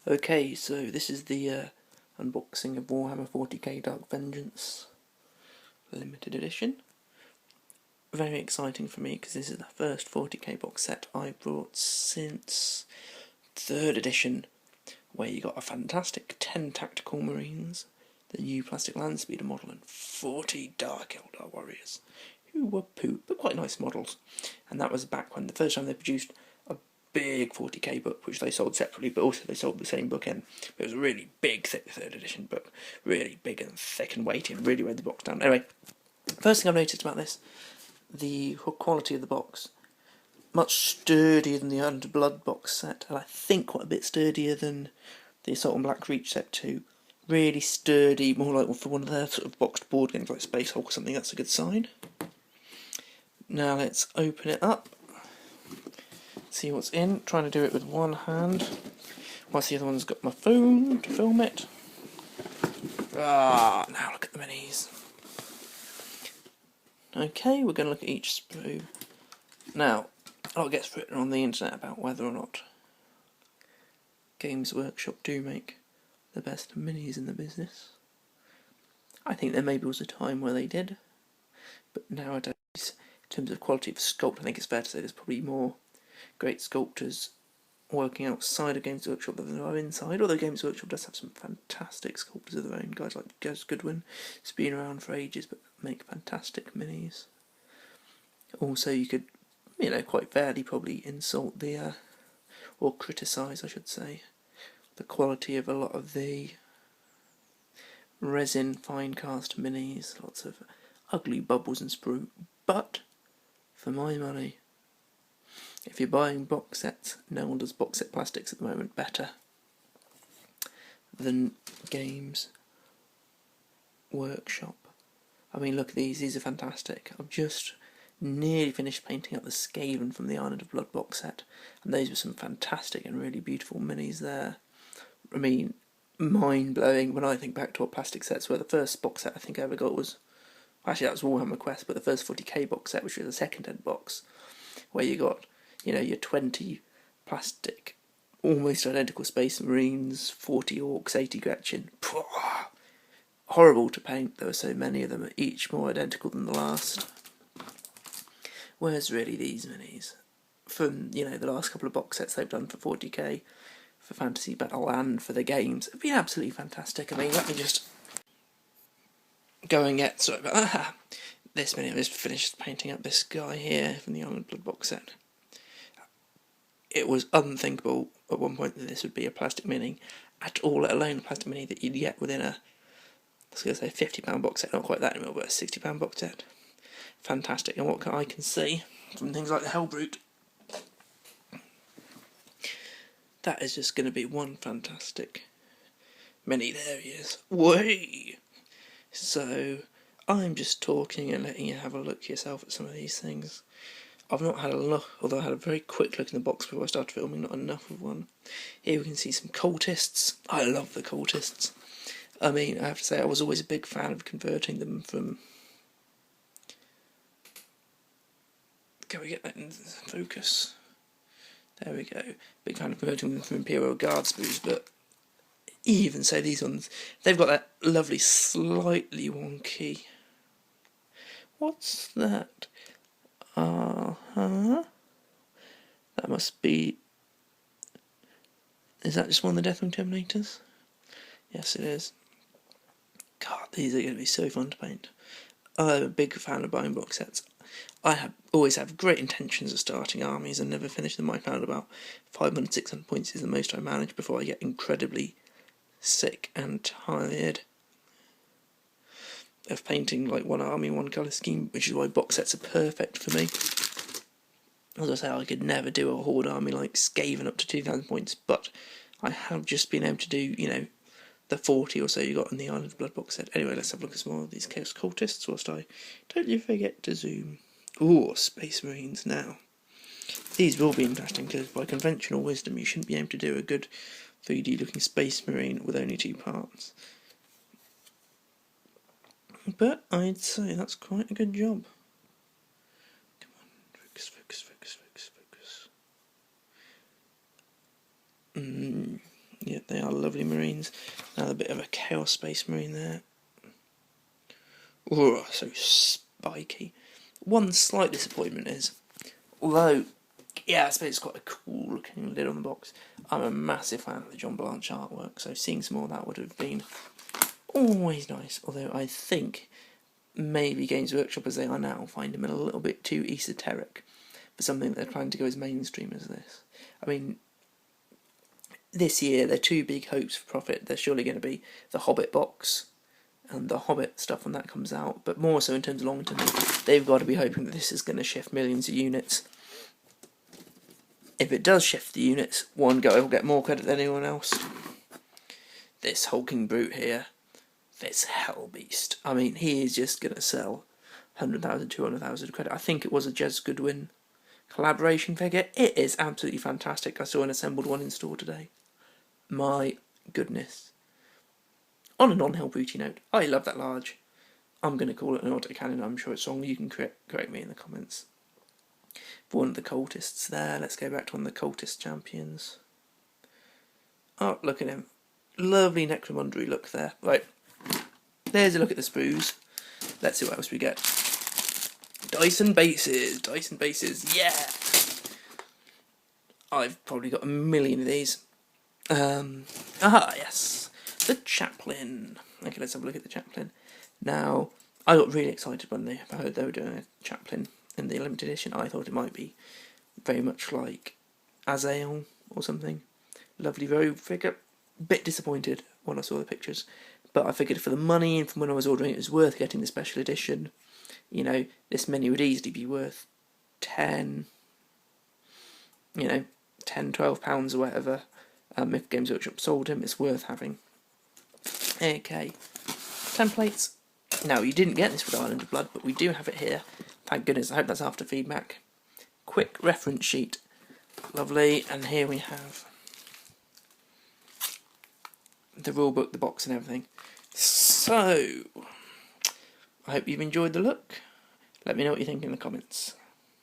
Okay, so this is the unboxing of Warhammer 40k Dark Vengeance limited edition. Very exciting for me because this is the first 40k box set I've brought since 3rd edition, where you got a fantastic 10 tactical marines, the new plastic land speeder model, and 40 Dark Eldar warriors, who were poop, but quite nice models. And that was back when the first time they produced a big 40k book, which they sold separately, but also they sold the same book in. It was a really big, thick 3rd edition book, really big and thick and weighty, and really weighed the box down. Anyway, first thing I've noticed about this, the quality of the box. Much sturdier than the Under Blood box set, and I think quite a bit sturdier than the Assault on Black Reach set 2. Really sturdy, more like for one of their sort of boxed board games like Space Hulk or something. That's a good sign. Now let's open it up, see what's in. Trying to do it with one hand, whilst the other one's got my phone to film it. Now look at the minis. Okay, we're going to look at each sprue. Now, a lot gets written on the internet about whether or not Games Workshop do make the best minis in the business. I think there maybe was a time where they did, but nowadays, in terms of quality of sculpt, I think it's fair to say there's probably more great sculptors working outside of Games Workshop than there are inside, although Games Workshop does have some fantastic sculptors of their own, guys like Gus Goodwin, who's been around for ages but make fantastic minis. Also, you could, quite fairly probably insult the, or criticise, I should say, the quality of a lot of the resin fine cast minis, lots of ugly bubbles and sprue, but for my money, if you're buying box sets, no one does box set plastics at the moment better than Games Workshop. I mean, look at these are fantastic. I've just nearly finished painting up the Skaven from the Island of Blood box set, and those were some fantastic and really beautiful minis there. I mean, mind-blowing when I think back to what plastic sets were. The first box set I think I ever got was, actually that was Warhammer Quest, but the first 40k box set, which was a second-hand box, where you got, your 20 plastic, almost identical Space Marines, 40 Orcs, 80 Gretchen. Horrible to paint, there were so many of them, each more identical than the last. Whereas really these minis, from, the last couple of box sets they've done for 40k, for Fantasy Battle and for the games, have been absolutely fantastic. I mean, let me just go and get, sorry about that, this mini. I've just finished painting up this guy here from the Island Blood box set. It was unthinkable at one point that this would be a plastic mini at all, let alone a plastic mini that you'd get within a, I was going to say £50 box set, not quite that anymore, but a £60 box set. Fantastic, and what I can see from things like the Hellbrute, that is just going to be one fantastic mini. There he is. Way! So, I'm just talking and letting you have a look yourself at some of these things. I've not had a look, although I had a very quick look in the box before I started filming, not enough of one. Here we can see some cultists. I love the cultists. I mean, I have to say I was always a big fan of converting them from... Can we get that in focus? There we go. Big fan of converting them from Imperial Guard sprues, but even so, these ones, they've got that lovely, slightly wonky... What's that? That must be... Is that just one of the Deathwing Terminators? Yes, it is. God, these are going to be so fun to paint. I'm a big fan of buying box sets. I always have great intentions of starting armies and never finish them. I found about 500, 600 points is the most I manage before I get incredibly sick and tired of painting like one army, one colour scheme, which is why box sets are perfect for me. As I say, I could never do a horde army like Skaven up to 2,000 points, but I have just been able to do, the 40 or so you got in the Island of Blood box set. Anyway, let's have a look at some more of these Chaos Cultists whilst I totally forget to zoom. Ooh, Space Marines now. These will be interesting because by conventional wisdom you shouldn't be able to do a good 3D looking Space Marine with only 2 parts. But I'd say that's quite a good job. Come on, focus, focus, focus, focus, focus. Yeah, They are lovely Marines. Another bit of a Chaos Space Marine there. Oh, so spiky. One slight disappointment is, although, yeah, I suppose it's quite a cool looking lid on the box, I'm a massive fan of the John Blanche artwork, so seeing some more of that would have been always nice. Although I think maybe Games Workshop, as they are now, find him a little bit too esoteric for something they're trying to go as mainstream as this. I mean, this year their two big hopes for profit, they're surely going to be the Hobbit box and the Hobbit stuff when that comes out, but more so in terms of long term, they've got to be hoping that this is going to shift millions of units. If it does shift the units, one guy will get more credit than anyone else. This hulking brute here, this hell beast, I mean, he is just going to sell 100,000, 200,000 credit. I think it was a Jez Goodwin collaboration figure. It is absolutely fantastic. I saw an assembled one in store today. My goodness. On a non-Hell Booty note, I love that large. I'm going to call it an autocannon. I'm sure it's wrong. You can correct me in the comments. For one of the cultists there. Let's go back to one of the cultist champions. Oh, look at him. Lovely necromundry look there. Right. There's a look at the sprues. Let's see what else we get. Dyson bases. Dyson bases. Yeah! I've probably got a million of these. Yes. The Chaplain. Okay, let's have a look at the Chaplain. Now, I got really excited when I heard they were doing a Chaplain in the limited edition. I thought it might be very much like Azael or something. Lovely rogue figure. Bit disappointed when I saw the pictures, but I figured for the money and from when I was ordering it was worth getting the special edition. You know, this mini would easily be worth 10, you know, £10, £12 or whatever. If Games Workshop sold him, it's worth having. Okay, templates. Now, you didn't get this with Island of Blood, but we do have it here. Thank goodness, I hope that's after feedback. Quick reference sheet. Lovely, and here we have the rulebook, the box and everything. So, I hope you've enjoyed the look. Let me know what you think in the comments.